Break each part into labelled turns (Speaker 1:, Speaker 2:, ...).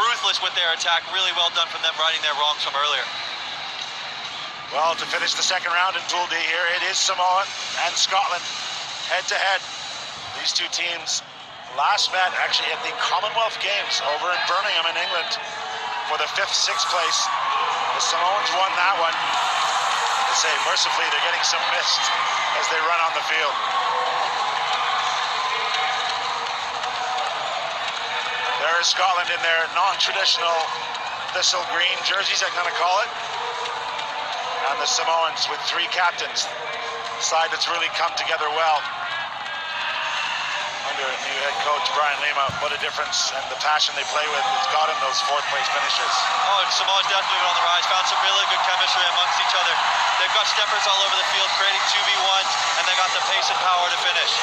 Speaker 1: ruthless with their attack. Really well done from them, righting their wrongs from earlier.
Speaker 2: Well, to finish the second round in Pool D here, it is Samoa and Scotland head-to-head. These two teams last met actually at the Commonwealth Games over in Birmingham in England for the 5th, 6th place. The Samoans won that one. They say mercifully they're getting some mist as they run on the field. There is Scotland in their non-traditional thistle green jerseys, I'm going to call it. And the Samoans with 3 captains. A side that's really come together well. Under new head coach Brian Lima, what a difference, and the passion they play with has got them those 4th place finishes.
Speaker 1: Oh, and Samoa's definitely on the rise, found some really good chemistry amongst each other. They've got steppers all over the field creating 2v1s, and they got the pace and power to finish.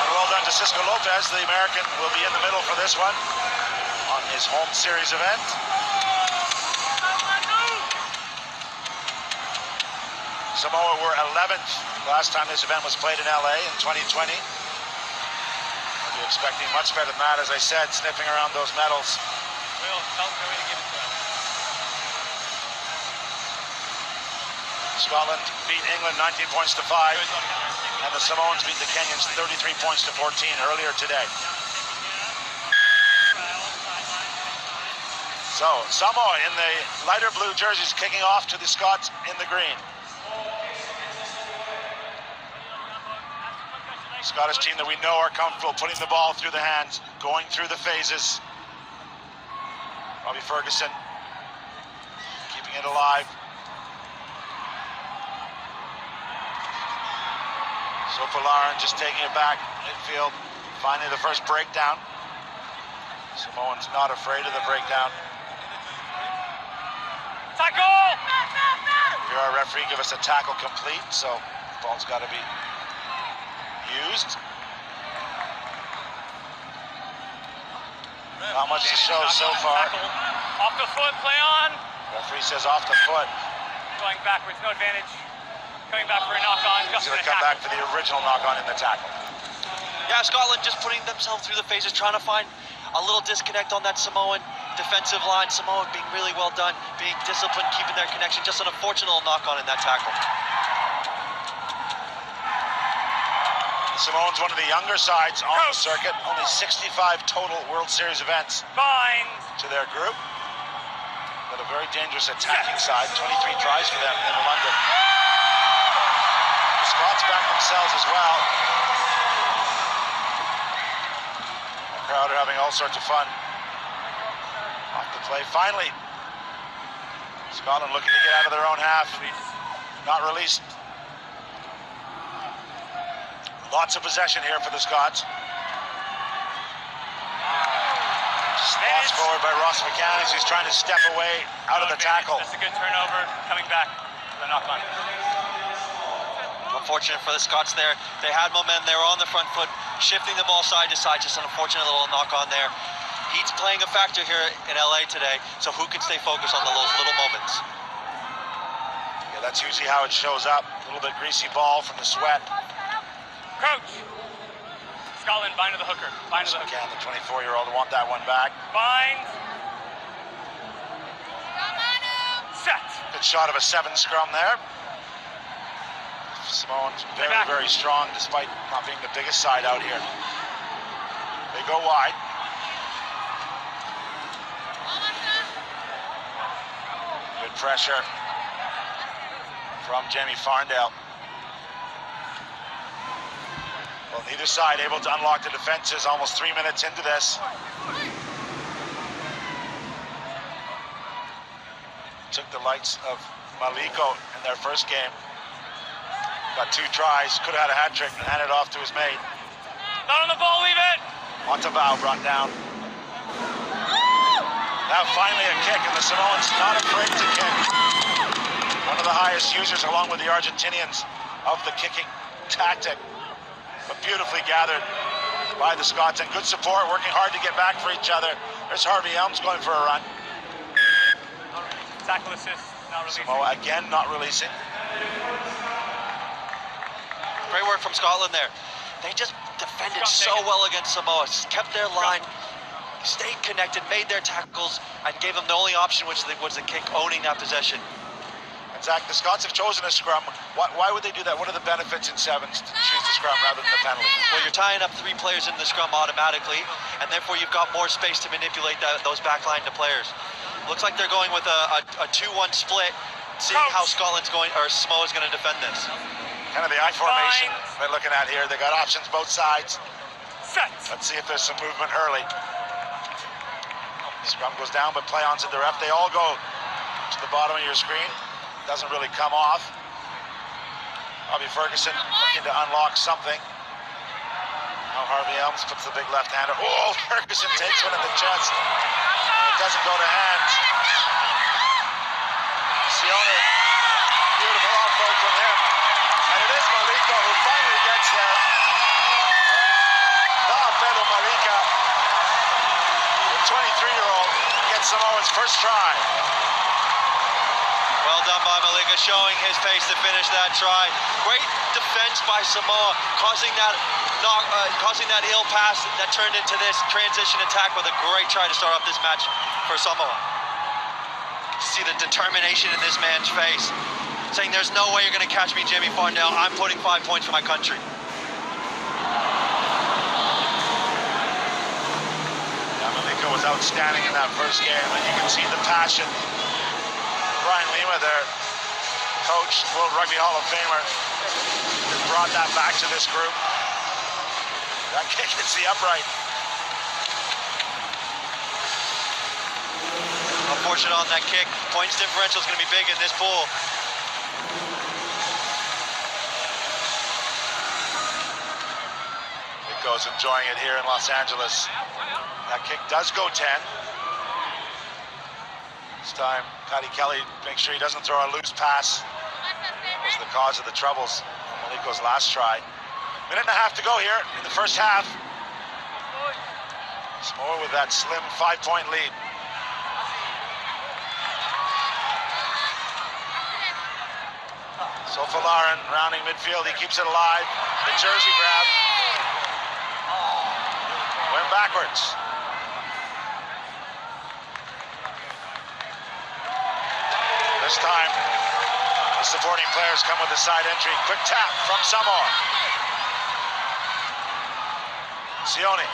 Speaker 2: And well done to Cisco Lopez. The American will be in the middle for this one on his home series event. Samoa were 11th last time this event was played in LA in 2020. We'll be expecting much better than that, as I said, sniffing around those medals. Scotland beat England 19 points to 5, and the Samoans beat the Kenyans 33 points to 14 earlier today. So Samoa in the lighter blue jerseys kicking off to the Scots in the green. Scottish team that we know are comfortable putting the ball through the hands, going through the phases. Robbie Ferguson keeping it alive. Sofalarin just taking it back midfield, finding the first breakdown. Samoans not afraid of the breakdown.
Speaker 3: Tackle!
Speaker 2: Here our referee give us a tackle complete, so the ball's got to be used. Not much to show so far.
Speaker 3: Off the foot, play on.
Speaker 2: Referee says off the foot.
Speaker 3: Going backwards, no advantage. Coming back for a knock-on.
Speaker 2: He's going to come back for the original knock-on in the tackle.
Speaker 1: Yeah, Scotland just putting themselves through the phases, trying to find a little disconnect on that Samoan defensive line. Samoa being really well done, being disciplined, keeping their connection. Just an unfortunate knock-on in that tackle.
Speaker 2: The Samoans, one of the younger sides on the circuit, only 65 total World Series events to their group. But a very dangerous attacking side, 23 tries for them in London. The Scots back themselves as well. The crowd are having all sorts of fun off the play. Finally, Scotland looking to get out of their own half. Not released. Lots of possession here for the Scots. Lost forward by Ross McCann as he's trying to step away out of the tackle.
Speaker 3: That's a good turnover, coming back for the knock-on.
Speaker 1: Unfortunate for the Scots there. They had momentum, they were on the front foot, shifting the ball side to side, just an unfortunate little knock-on there. Heat's playing a factor here in LA today, so who can stay focused on those little moments?
Speaker 2: Yeah, that's usually how it shows up. A little bit greasy ball from the sweat.
Speaker 3: Coach! Scotland, bind to the hooker. Bind to the hooker.
Speaker 2: McCann, the 24-year-old, want that one back.
Speaker 3: Bind. Set.
Speaker 2: Good shot of a 7 scrum there. Samoans very, very strong despite not being the biggest side out here. They go wide. Good pressure from Jamie Farndale. Well, neither side able to unlock the defenses almost 3 minutes into this. Took the likes of Maliko in their first game. Got 2 tries, could have had a hat trick and handed off to his mate.
Speaker 3: Not on the ball, leave it!
Speaker 2: Montavao brought down. Now finally a kick, and the Samoans not afraid to kick. One of the highest users, along with the Argentinians, of the kicking tactic. But beautifully gathered by the Scots, and good support, working hard to get back for each other. There's Harvey Elms going for a run.
Speaker 3: Tackle assist, not releasing.
Speaker 2: Samoa again not releasing.
Speaker 1: Great work from Scotland there. They just defended so well against Samoa, kept their line stayed connected, made their tackles, and gave them the only option, which was the kick, owning that possession.
Speaker 2: And Zach, the Scots have chosen a scrum. Why would they do that? What are the benefits in sevens to choose the scrum rather than the penalty?
Speaker 1: Well, you're tying up 3 players in the scrum automatically, and therefore you've got more space to manipulate those backline to players. Looks like they're going with a 2-1 split, seeing how Scotland's going, or Samoa's going to defend this.
Speaker 2: Kind of the I formation they're looking at here. They got options both sides.
Speaker 3: Set.
Speaker 2: Let's see if there's some movement early. Scrum goes down, but play-ons at the ref. They all go to the bottom of your screen. Doesn't really come off. Bobby Ferguson looking to unlock something. Now Harvey Elms puts the big left-hander. Oh, Ferguson takes one in the chest. It doesn't go to hands. Sione, beautiful offload from him. And it is Malika who finally gets there. Fellow Malika, the 23-year-old, gets Samoa's first try.
Speaker 1: Well done by Malika, showing his pace to finish that try. Great defense by Samoa, causing that ill pass that turned into this transition attack with a great try to start off this match for Samoa. See the determination in this man's face, saying there's no way you're going to catch me, Jimmy Farnell. I'm putting 5 points for my country.
Speaker 2: Malika was outstanding in that first game, and you can see the passion. Brian Lima, their coach, World Rugby Hall of Famer, has brought that back to this group. That kick hits the upright.
Speaker 1: Unfortunate on that kick. Points differential is going to be big in this pool.
Speaker 2: Nico's enjoying it here in Los Angeles. That kick does go 10. This time, Paddy Kelly makes sure he doesn't throw a loose pass. That was the cause of the troubles on Nico's last try. Minute and a half to go here in the first half. Samoa with that slim 5-point lead. Sofalarin rounding midfield, he keeps it alive. The jersey grab. Went backwards. This time, the supporting players come with a side entry. Quick tap from Samoa. Sione.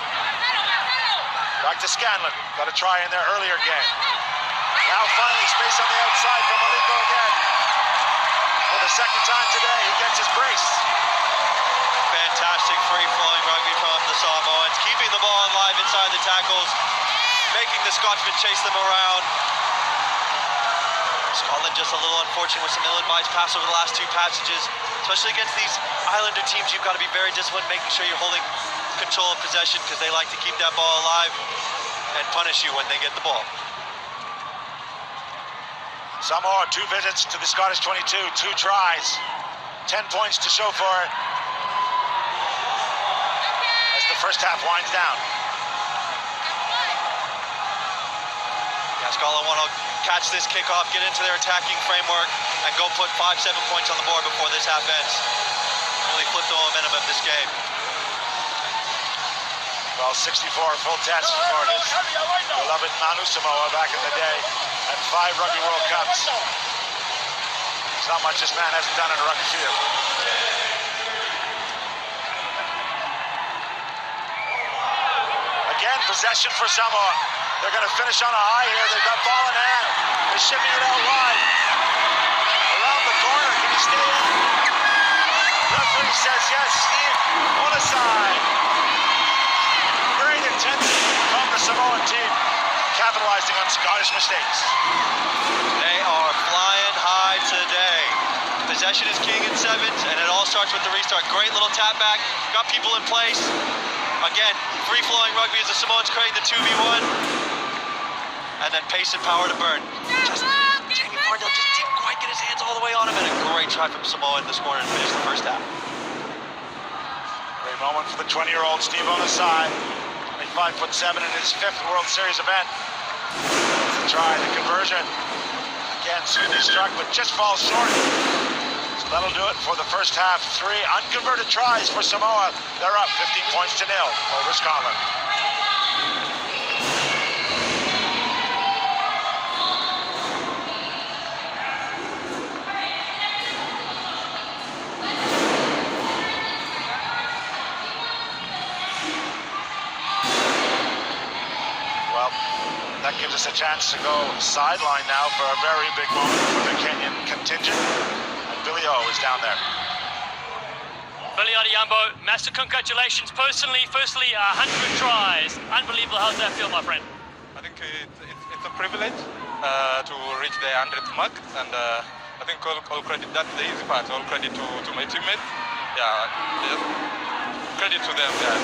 Speaker 2: Back to Scanlon. Got a try in their earlier game. Now finally space on the outside for Maliko again. For the second time today, he gets his brace.
Speaker 1: Fantastic free-flowing rugby from the Samoans, keeping the ball alive inside the tackles, making the Scotsmen chase them around. Scotland just a little unfortunate with some ill-advised pass over the last 2 passages. Especially against these Islander teams, you've got to be very disciplined, making sure you're holding control of possession, because they like to keep that ball alive and punish you when they get the ball.
Speaker 2: Samoa, 2 visits to the Scottish 22, 2 tries, 10 points to show for it as the first half winds down. Yeah, Scotland want to catch this kickoff, get into their attacking framework, and go put 5-7 points on the board before this half ends. Really flip the momentum of this game. Well, 64 full tests for his beloved Manu Samoa back in the day, and 5 Rugby World Cups. There's not much this man hasn't done in a rugby field. Again, possession for Samoa. They're going to finish on a high here. They've got ball in hand. They're shipping it out wide. Around the corner, can he stay in? Referee says yes, Steve, on the side. Great intensity from the Samoan team, capitalizing on Scottish mistakes. They are flying high today. Possession is king in sevens, and it all starts with the restart. Great little tap back, got people in place. Again, free-flowing rugby as the Samoans create the 2v1. And then pace and power to burn. Jamie Farnell just didn't quite get his hands all the way on him, and a great try from Samoa in this corner to finish the first half. Great moment for the 20-year-old Steve on the side. 5'7" in his 5th World Series event. The try, the conversion. Again, smoothly struck, but just falls short. So that'll do it for the first half. 3 unconverted tries for Samoa. They're up 15 points to 0 over Scotland. that gives us a chance to go sideline now for a very big moment for the Kenyan contingent. And Billy O is down there.
Speaker 3: Billy Adiyambo, massive congratulations personally. Firstly, 100 tries. Unbelievable. How's that feel, my friend?
Speaker 4: I think it's a privilege to reach the 100th mark, and I think all credit, that's the easy part, all credit to my teammates. Yeah, credit to them. Yeah.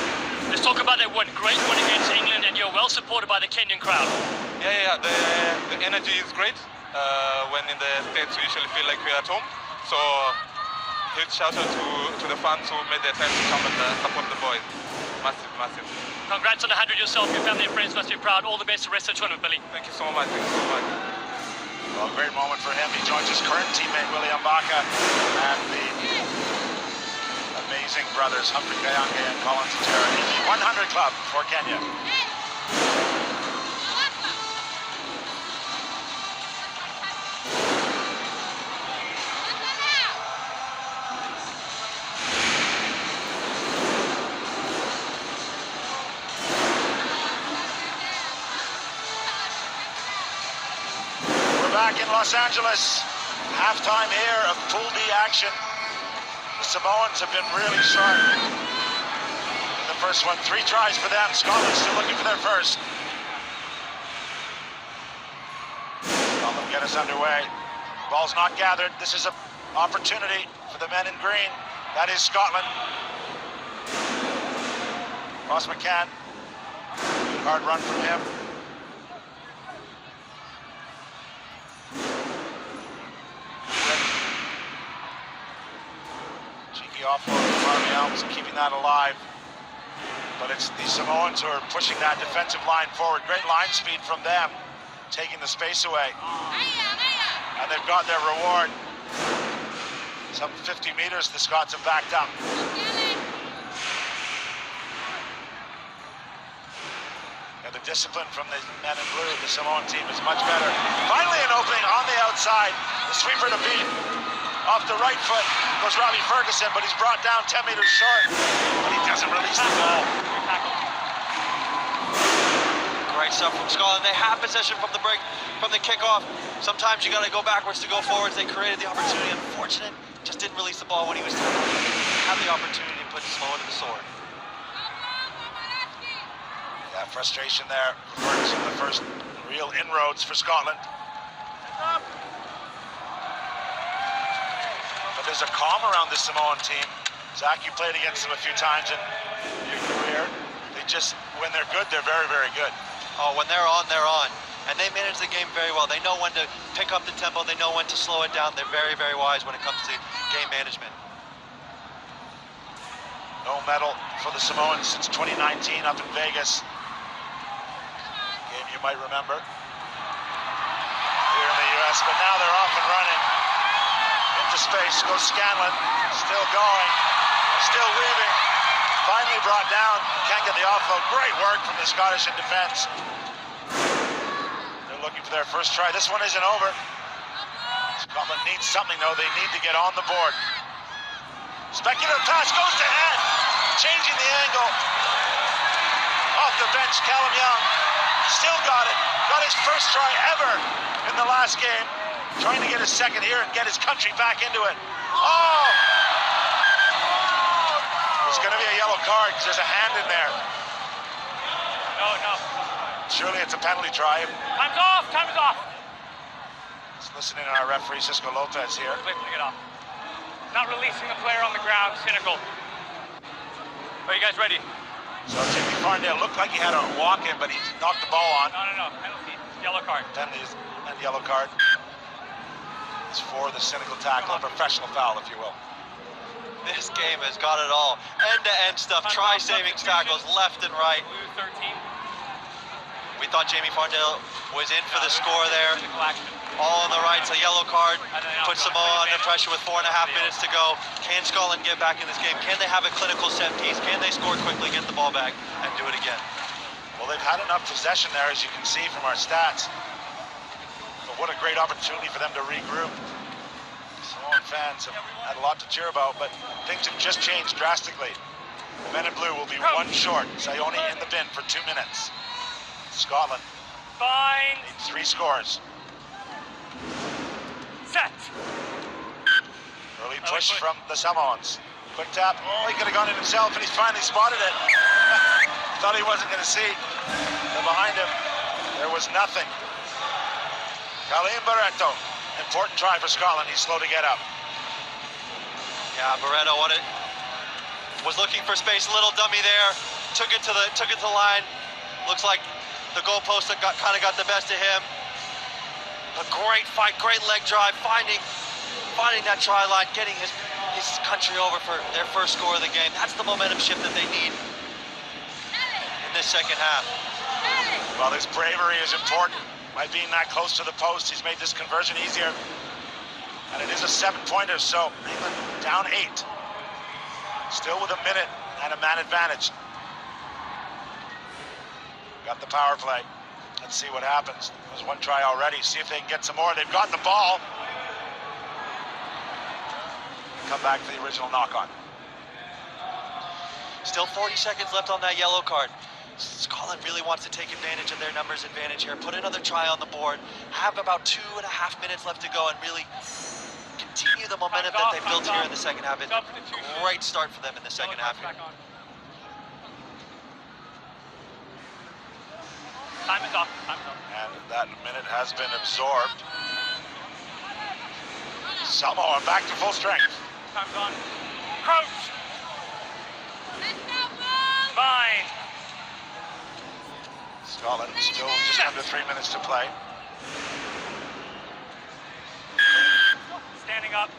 Speaker 3: Let's talk about that one. Great win against England, and you're well supported by the Kenyan crowd.
Speaker 4: Yeah, the energy is great. When in the States, we usually feel like we're at home. So, huge shout out to the fans who made the time to come and support the boys. Massive.
Speaker 3: Congrats on the 100 yourself. Your family and friends must be proud. All the best to the rest of the tournament, Billy.
Speaker 4: Thank you so much.
Speaker 2: Well, great moment for him. He joins his current teammate, Willie Mbaka, and the amazing brothers, Humphrey Kayange and Colin Tatera, in the 100 club for Kenya. Back in Los Angeles, halftime here of Pool D action. The Samoans have been really sharp in the first one. 3 tries for them. Scotland still looking for their first. Well, they'll get us underway. Ball's not gathered. This is an opportunity for the men in green. That is Scotland. Ross McCann. Hard run from him. Offload from Harvey Elms, keeping that alive. But it's the Samoans who are pushing that defensive line forward. Great line speed from them, taking the space away. And they've got their reward. Some 50 meters the Scots have backed up. And the discipline from the men in blue, the Samoan team, is much better. Finally an opening on the outside. The sweeper to beat. Off the right foot goes Robbie Ferguson, but he's brought down 10 meters short. But he doesn't release the ball.
Speaker 1: Great stuff from Scotland. They have possession from the break, from the kickoff. Sometimes you got to go backwards to go forwards. They created the opportunity. Unfortunate, just didn't release the ball when he was trying to have the opportunity to put Samoa to the sword.
Speaker 2: Yeah, frustration there for Ferguson. The first real inroads for Scotland. There's a calm around this Samoan team. Zach, you played against them a few times in your career. They just, when they're good, they're very, very good.
Speaker 1: Oh, when they're on, they're on. And they manage the game very well. They know when to pick up the tempo. They know when to slow it down. They're very, very wise when it comes to game management.
Speaker 2: No medal for the Samoans since 2019 up in Vegas. Game you might remember here in the US, but now they're off and running. Into space goes Scanlon, still going, still weaving, finally brought down, can't get the offload. Great work from the Scottish in defense. They're looking for their first try. This one isn't over. Scotland needs something though, they need to get on the board. Speculative pass goes to head, changing the angle. Off the bench, Callum Young still got it, got his first try ever in the last game. Trying to get his second here and get his country back into it. Oh! It's going to be a yellow card because there's a hand in there.
Speaker 3: No.
Speaker 2: Surely it's a penalty try.
Speaker 3: Time's off! Time is off!
Speaker 2: Let's listen in on our referee, Cisco Lopez here.
Speaker 3: Lifting it off. Not releasing the player on the ground, cynical. Are you guys ready?
Speaker 2: So Jimmy Farndale looked like he had a walk-in, but he knocked the ball on.
Speaker 3: No. Penalty. Yellow card.
Speaker 2: Penalty and yellow card. For the cynical tackle, a professional foul, if you will.
Speaker 1: This game has got it all. End-to-end stuff, try-saving tackles left and right.
Speaker 3: Blue 13.
Speaker 1: We thought Jamie Farndale was in for the score there. All on the right, so yellow card. Put Samoa under pressure with 4.5 minutes to go. Can Scotland get back in this game? Can they have a clinical set piece? Can they score quickly, get the ball back, and do it again?
Speaker 2: Well, they've had enough possession there, as you can see from our stats. What a great opportunity for them to regroup. Samoan fans have had a lot to cheer about, but things have just changed drastically. The men in blue will be one short. Sayoni in the bin for 2 minutes. Scotland
Speaker 3: Fine.
Speaker 2: Need 3 scores.
Speaker 3: Set.
Speaker 2: Early push from the Samoans. Quick tap. Oh, he could have gone in himself, and he's finally spotted it. Thought he wasn't going to see. And behind him, there was nothing. Colleen Barreto. Important try for Scotland. He's slow to get up.
Speaker 1: Yeah, Barreto, was looking for space. A little dummy there. Took it to the line. Looks like the goalpost that kind of got the best of him. A great fight, great leg drive, finding that try line, getting his country over for their first score of the game. That's the momentum shift that they need in this second half.
Speaker 2: Well, his bravery is important. By being that close to the post, he's made this conversion easier. And it is a 7-pointer, so England down 8. Still with a minute and a man advantage. Got the power play. Let's see what happens. There's 1 try already. See if they can get some more. They've got the ball. Come back for the original knock-on.
Speaker 1: Still 40 seconds left on that yellow card. Scotland really wants to take advantage of their numbers advantage here. Put another try on the board. Have about 2.5 minutes left to go and really continue the momentum that they built here in the second half. It's a great start for them in the second half here.
Speaker 3: Time is up.
Speaker 2: And that minute has been absorbed. Samoa back to full strength.
Speaker 3: Time's on. Crouch. Fine.
Speaker 2: Scotland still just under 3 minutes to play.
Speaker 3: Standing up.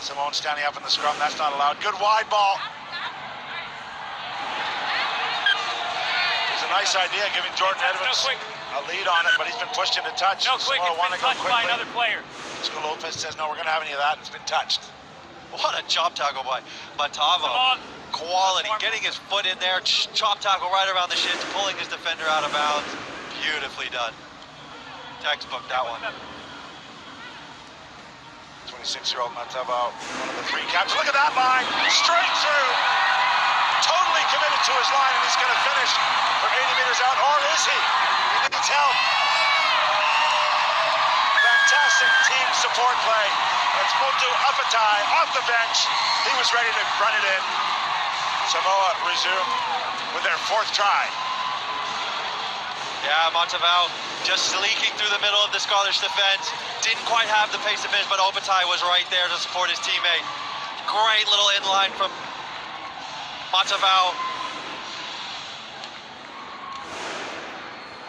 Speaker 2: Samoan standing up in the scrum. That's not allowed. Good wide ball. It's a nice idea giving Jordan Edmonds a lead on it, but he's been pushed into touch.
Speaker 3: No, quick.
Speaker 2: Samoa want to go
Speaker 3: It's been touched by
Speaker 2: quickly.
Speaker 3: another player.
Speaker 2: Disco Lopez says, no, we're going to have any of that. It's been touched.
Speaker 1: What a chop tackle by Matavo. Quality, getting his foot in there, chop tackle right around the shins, pulling his defender out of bounds. Beautifully done. Textbook, that one.
Speaker 2: 26-year-old Matavo, one of the 3 captains. Look at that line, straight through. Totally committed to his line, and he's going to finish from 80 meters out, or is he? He needs help. Fantastic team support play. It's Motu Apatai off the bench. He was ready to run it in. Samoa resume with their 4th try.
Speaker 1: Yeah, Montavao just leaking through the middle of the Scottish defense. Didn't quite have the pace to finish, but Opatai was right there to support his teammate. Great little inline from Montavao.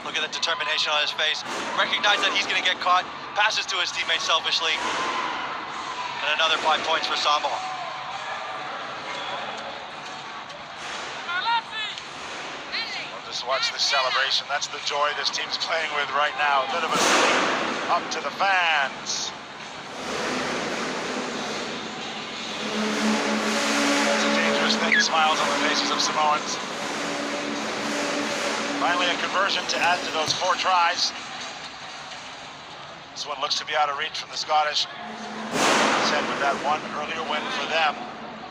Speaker 1: Look at the determination on his face. Recognize that he's going to get caught. Passes to his teammate selfishly. And another 5 points for Samoa.
Speaker 2: Just watch this celebration. That's the joy this team's playing with right now. A bit of a salute up to the fans. That's a dangerous thing. Smiles on the faces of Samoans. Finally a conversion to add to those 4 tries. This one looks to be out of reach from the Scottish. Said with that one earlier win for them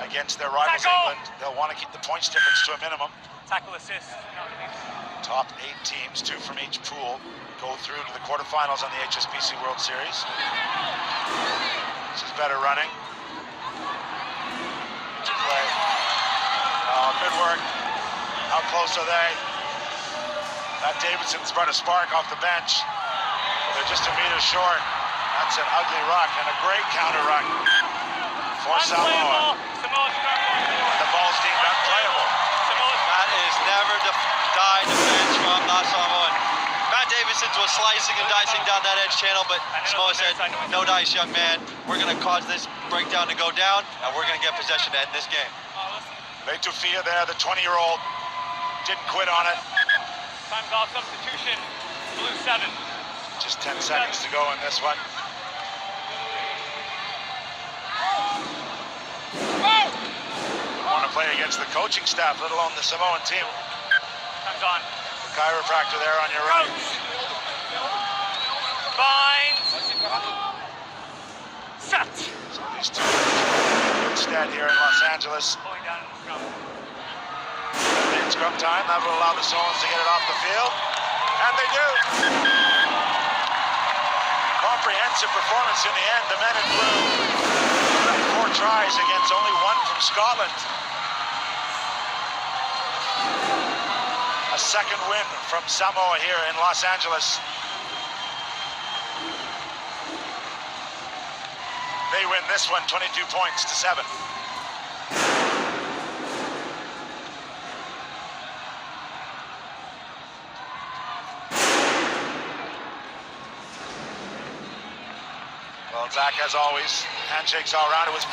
Speaker 2: against their rivals England, they'll want to keep the points difference to a minimum.
Speaker 3: Tackle assist.
Speaker 2: Top 8 teams, 2 from each pool, go through to the quarterfinals on the HSBC World Series. This is better running. Good play. Oh, good work. How close are they? That Davidson's brought a spark off the bench. They're just a meter short. That's an ugly ruck and a great counter ruck for Samoa. The ball's deemed unplayable.
Speaker 1: That is never die defense from the Samoan. Matt Davidson was slicing and dicing down that edge channel, but Samoa said, no dice, young man. We're going to cause this breakdown to go down, and we're going to get possession to end this game.
Speaker 2: Leitufia there, the 20-year-old, didn't quit on it.
Speaker 3: Time's off, substitution, blue 7.
Speaker 2: Just 10 seconds to go in this one. Don't want to play against the coaching staff, let alone the Samoan team.
Speaker 3: Time's on.
Speaker 2: The chiropractor there on your right.
Speaker 3: Fine. Set.
Speaker 2: So these two are instead here in Los Angeles.
Speaker 3: Pulling down in the scrum.
Speaker 2: In scrum time, that will allow the Samoans to get it off the field. And they do. Comprehensive performance in the end. The men in blue, 4 tries against only 1 from Scotland. A second win from Samoa here in Los Angeles. They win this one 22 points to 7. Well, Zach, as always, handshakes all around. It was